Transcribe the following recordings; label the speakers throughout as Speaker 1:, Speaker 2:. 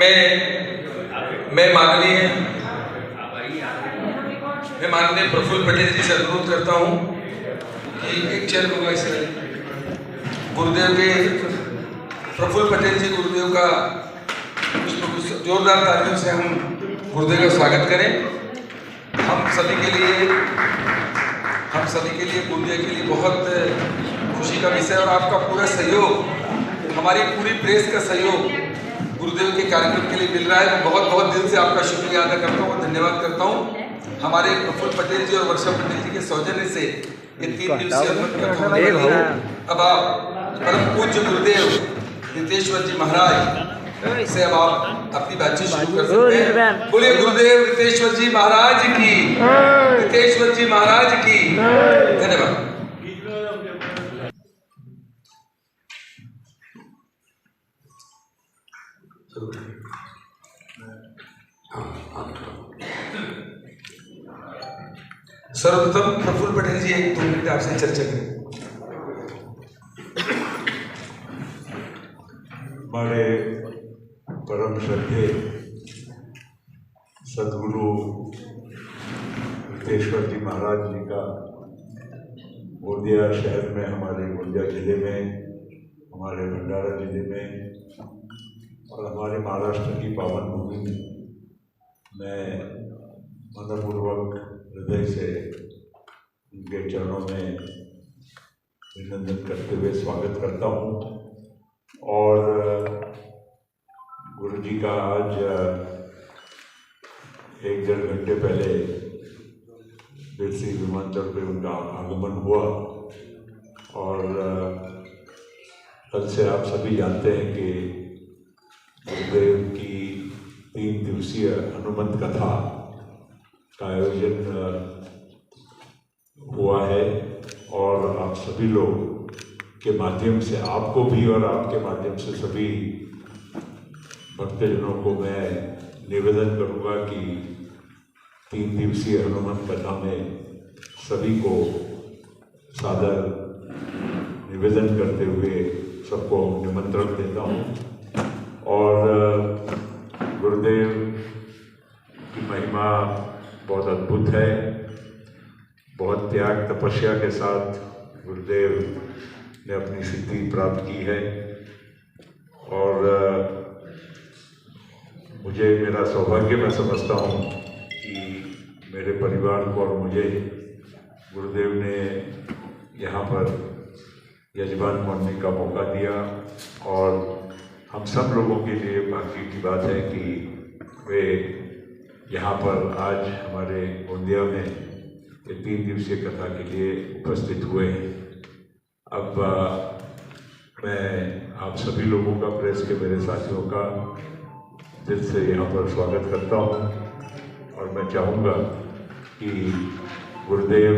Speaker 1: मैं माननीय प्रफुल्ल पटेल जी से अनुरोध करता हूँ कि एक चेयर होगा इस गुरुदेव के प्रफुल्ल पटेल जी गुरुदेव का जोरदार तालियों से हम गुरुदेव का स्वागत करें। हम सभी के लिए गुरुदेव के लिए बहुत खुशी का विषय और आपका पूरा सहयोग, हमारी पूरी प्रेस का सहयोग गुरुदेव के कार्यक्रम के लिए मिल रहा है। मैं बहुत बहुत दिल से आपका शुक्रिया अदा करता हूँ और धन्यवाद करता हूँ। हमारे प्रफुल्ल पटेल जी और वर्षा पटेल जी के सौजन्य से ये 3 दिवसीय अब आप परम पूज्य गुरुदेव रितेश्वर जी महाराज से अब आप अपनी बातचीत शुरू कर सकते हैं। बोलिए गुरुदेव रितेश्वर जी महाराज की, रितेश्वर जी महाराज की। धन्यवाद। सर्वप्रथम प्रफुल्ल पटेल जी 1-2 मिनट आपसे चर्चा करें।
Speaker 2: हमारे परम श्रद्धेय सदगुरु रितेश्वर जी महाराज जी का गोंदिया शहर में, हमारे गोंदिया जिले में, हमारे भंडारा जिले में और हमारे महाराष्ट्र की पावन भूमि में मैं मनपूर्वक हृदय से उनके चरणों में अभिनंदन करते हुए स्वागत करता हूँ। और गुरु जी का आज 1-1.5 घंटे पहले दिल्ली विमानतल पर उनका आगमन हुआ और कल से आप सभी जानते हैं कि गुरुदेव की 3 दिवसीय हनुमंत कथा का आयोजन हुआ है और आप सभी लोग के माध्यम से, आपको भी और आपके माध्यम से सभी भक्तजनों को मैं निवेदन करूंगा कि 3 दिवसीय हनुमंत कथा में सभी को सादर निवेदन करते हुए सबको निमंत्रण देता हूं। और गुरुदेव की महिमा बहुत अद्भुत है। बहुत त्याग तपस्या के साथ गुरुदेव ने अपनी सिद्धि प्राप्त की है और मुझे, मेरा सौभाग्य मैं समझता हूँ कि मेरे परिवार को और मुझे गुरुदेव ने यहाँ पर यजमान बनने का मौका दिया और हम सब लोगों के लिए भाग्य की बात है कि वे यहाँ पर आज हमारे गोंदिया में 3 दिवसीय कथा के लिए उपस्थित हुए हैं। अब मैं आप सभी लोगों का, प्रेस के मेरे साथियों का दिल से यहाँ पर स्वागत करता हूँ और मैं चाहूँगा कि गुरुदेव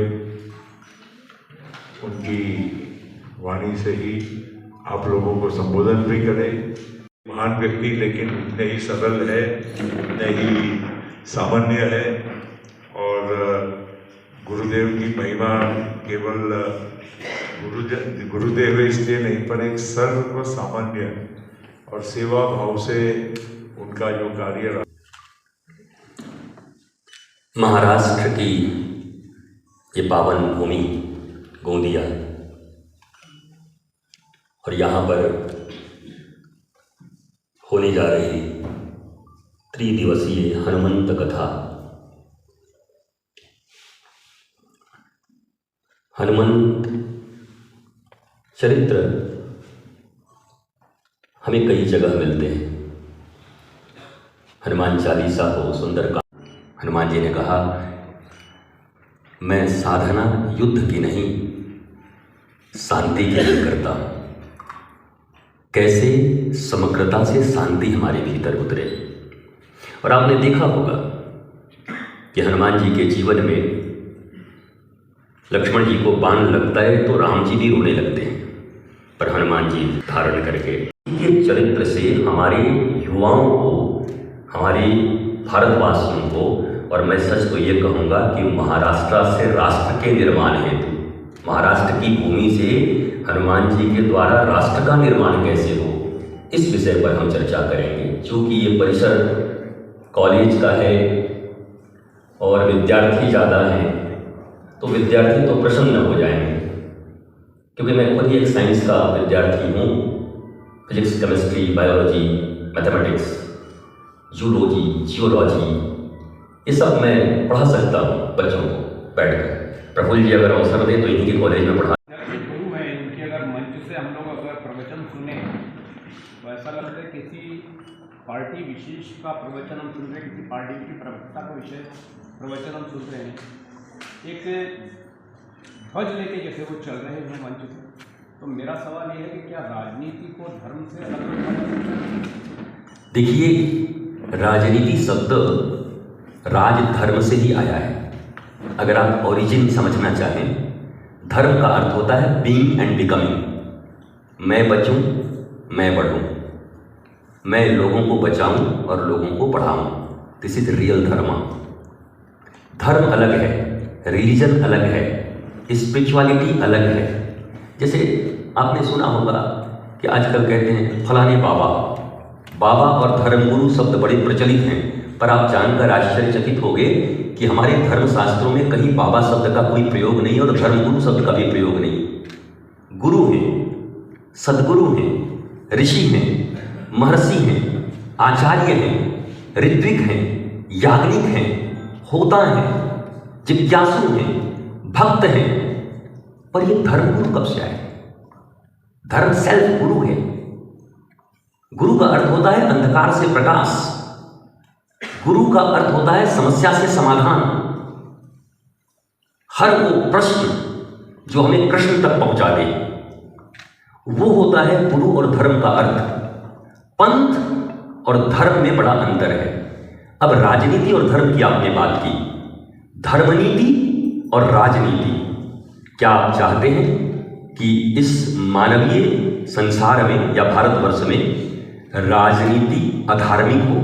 Speaker 2: उनकी वाणी से ही आप लोगों को संबोधन भी करें। महान व्यक्ति लेकिन उतने ही सरल है, उतने ही सामान्य है और गुरुदेव की महिमा केवल गुरुदेव इसलिए नहीं, पर एक सर्व सामान्य और सेवा भाव से उनका जो कार्य रहा।
Speaker 3: महाराष्ट्र की ये पावन भूमि गोंदिया और यहाँ पर होने जा रही 3 दिवसीय हनुमंत कथा। हनुमंत चरित्र हमें कई जगह मिलते हैं। हनुमान चालीसा हो, सुंदरकांड। हनुमान जी ने कहा, मैं साधना युद्ध की नहीं शांति की करता हूँ। कैसे समग्रता से शांति हमारे भीतर उतरे। और आपने देखा होगा कि हनुमान जी के जीवन में लक्ष्मण जी को बाण लगता है तो राम जी भी रोने लगते हैं, पर हनुमान जी धारण करके के चरित्र से हमारे युवाओं को, हमारे भारतवासियों को, और मैं सच तो ये कहूँगा कि महाराष्ट्र से राष्ट्र के निर्माण हेतु, महाराष्ट्र की भूमि से हनुमान जी के द्वारा राष्ट्र का निर्माण कैसे हो, इस विषय पर हम चर्चा करेंगे। चूँकि ये परिसर कॉलेज का है और विद्यार्थी ज़्यादा हैं, तो विद्यार्थी तो प्रसन्न हो जाएंगे, क्योंकि मैं खुद ही एक साइंस का विद्यार्थी हूँ। Physics, chemistry, biology, mathematics, zoology, geology, ये सब मैं पढ़ा सकता हूँ बच्चों को बैठकर। प्रफुल्ल जी अगर अवसर दें तो इन्हीं के कॉलेज में पढ़ा।
Speaker 4: गुरु है इनकी, अगर मंच से हम लोग अगर प्रवचन सुने तो ऐसा लगता है किसी पार्टी विशेष का प्रवचन हम सुन रहे हैं, किसी पार्टी की प्रवक्ता का विषय प्रवचन हम सुन रहे हैं। एक ध्वज लेके जैसे वो चल रहे हैं मंच से। तो मेरा सवाल ये है कि क्या राजनीति को धर्म से अलग रखा जा सकता है?
Speaker 3: देखिए, राजनीति शब्द राज धर्म से ही आया है। अगर आप ओरिजिन समझना चाहें, धर्म का अर्थ होता है बीइंग एंड बिकमिंग। मैं बचूं, मैं बढ़ूं, मैं लोगों को बचाऊं और लोगों को पढ़ाऊं। दिस इज रियल धर्म। धर्म अलग है, रिलीजन अलग है, स्पिरिचुअलिटी अलग है। जैसे आपने सुना होगा कि आजकल कहते हैं फलाने बाबा। बाबा और धर्मगुरु शब्द बड़े प्रचलित हैं, पर आप जानकर आश्चर्यचकित होंगे कि हमारे धर्मशास्त्रों में कहीं बाबा शब्द का कोई प्रयोग नहीं और धर्मगुरु शब्द का भी प्रयोग नहीं। गुरु हैं, सदगुरु हैं, ऋषि हैं, महर्षि हैं, आचार्य हैं, ऋत्विक हैं, याज्ञनिक हैं, होता हैं, जिज्ञासु हैं, भक्त हैं। पर ये धर्मगुरु कब से आए? धर्म सेल्फ गुरु है। गुरु का अर्थ होता है अंधकार से प्रकाश। गुरु का अर्थ होता है समस्या से समाधान। हर वो प्रश्न जो हमें कृष्ण तक पहुंचा दे, वो होता है गुरु और धर्म का अर्थ। पंथ और धर्म में बड़ा अंतर है। अब राजनीति और धर्म की आपने बात की, धर्मनीति और राजनीति। क्या आप चाहते हैं कि इस मानवीय संसार में या भारतवर्ष में राजनीति अधार्मिक हो,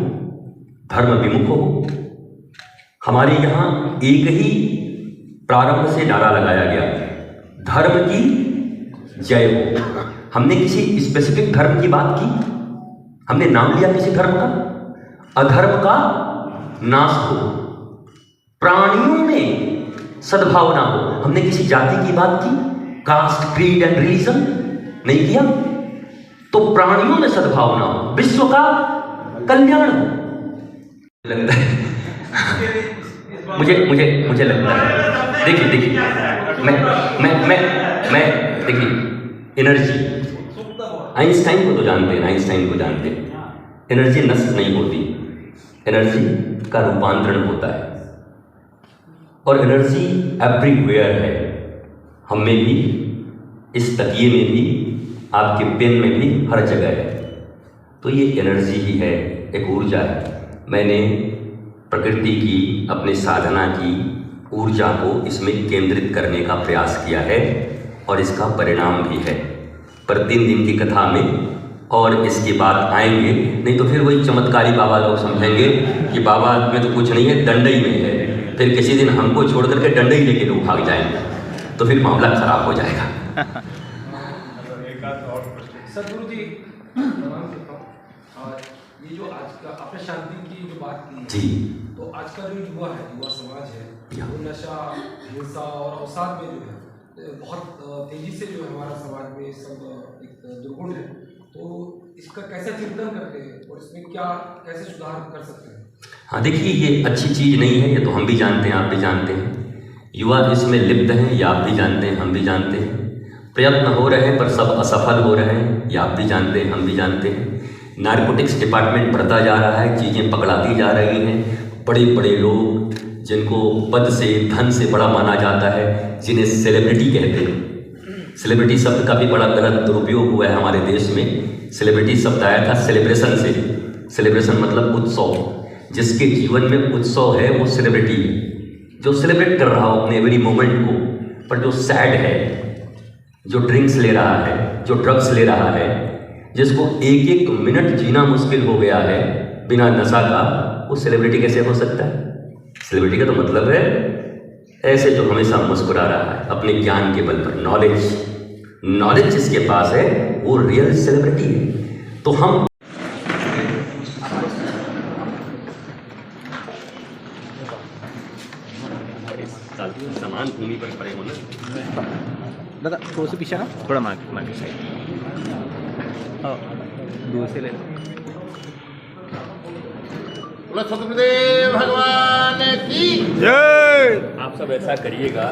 Speaker 3: धर्म विमुख हो? हमारे यहाँ एक ही प्रारंभ से नारा लगाया गया, धर्म की जय हो। हमने किसी स्पेसिफिक धर्म की बात की? हमने नाम लिया किसी धर्म का? अधर्म का नाश हो, प्राणियों में सद्भावना हो। हमने किसी जाति की बात की? Caste, creed and religion? नहीं किया। तो प्राणियों में सद्भावना हो, विश्व का कल्याण हो। लगता है मुझे लगता है, देखिए मैं देखिए, एनर्जी, आइंस्टाइन को तो जानते हैं, एनर्जी नष्ट नहीं होती, एनर्जी का रूपांतरण होता है और एनर्जी एवरीवेयर है। हम में भी, इस तकिए में भी, आपके पेन में भी, हर जगह है। तो ये एनर्जी ही है, एक ऊर्जा है। मैंने प्रकृति की, अपने साधना की ऊर्जा को इसमें केंद्रित करने का प्रयास किया है और इसका परिणाम भी है। पर 3 दिन की कथा में और इसके बाद आएंगे, नहीं तो फिर वही चमत्कारी बाबा लोग समझेंगे कि बाबा में तो कुछ नहीं है, डंडई में है। फिर किसी दिन हमको छोड़ करके डंडई लेके लोग भाग जाएंगे, तो फिर मामला खराब हो जाएगा।
Speaker 5: सदगुरु जी, ये जो आज का आपने शांति की जो बात की
Speaker 3: जी,
Speaker 5: तो आज का जो युवा है, युवा समाज है, वो नशा, हिंसा और अवसाद में जो है बहुत तेजी से जो है हमारा समाज में सब एक दुर्गुण है। तो इसका कैसे चिंतन करते हैं और इसमें क्या कैसे सुधार कर सकते हैं?
Speaker 3: हाँ, देखिए, ये अच्छी चीज़ नहीं है, ये तो हम भी जानते हैं, आप भी जानते हैं। युवा इसमें लिप्त हैं, ये आप भी जानते हैं, हम भी जानते हैं। प्रयत्न हो रहे हैं पर सब असफल हो रहे हैं, ये आप भी जानते हैं, हम भी जानते हैं। नारकोटिक्स डिपार्टमेंट बढ़ता जा रहा है, चीज़ें पकड़ाती जा रही हैं। बड़े बड़े लोग जिनको पद से, धन से बड़ा माना जाता है, जिन्हें सेलिब्रिटी कहते हैं। सेलिब्रिटी शब्द का भी बड़ा गलत दुरुपयोग हुआ है हमारे देश में। सेलिब्रिटी शब्द आया था सेलिब्रेशन से। सेलिब्रेशन मतलब उत्सव। जिसके जीवन में उत्सव है वो सेलिब्रिटी है, जो सेलिब्रेट कर रहा हो अपने एवरी मोमेंट को। पर जो सैड है, जो ड्रिंक्स ले रहा है, जो ड्रग्स ले रहा है, जिसको 1-1 मिनट जीना मुश्किल हो गया है बिना नशा का, वो सेलिब्रिटी कैसे हो सकता है? सेलिब्रिटी का तो मतलब है ऐसे जो हमेशा मुस्कुरा रहा है अपने ज्ञान के बल पर। नॉलेज जिसके पास है वो रियल सेलिब्रिटी है। तो हम समान भूमि पर खड़े होना।
Speaker 6: दादा थोड़ा सा पीछे ना, थोड़ा मार्ग साइड, हाँ दूर से ले लो।
Speaker 7: सतगुरुदेव भगवान की
Speaker 6: जय।
Speaker 3: आप सब ऐसा करिएगा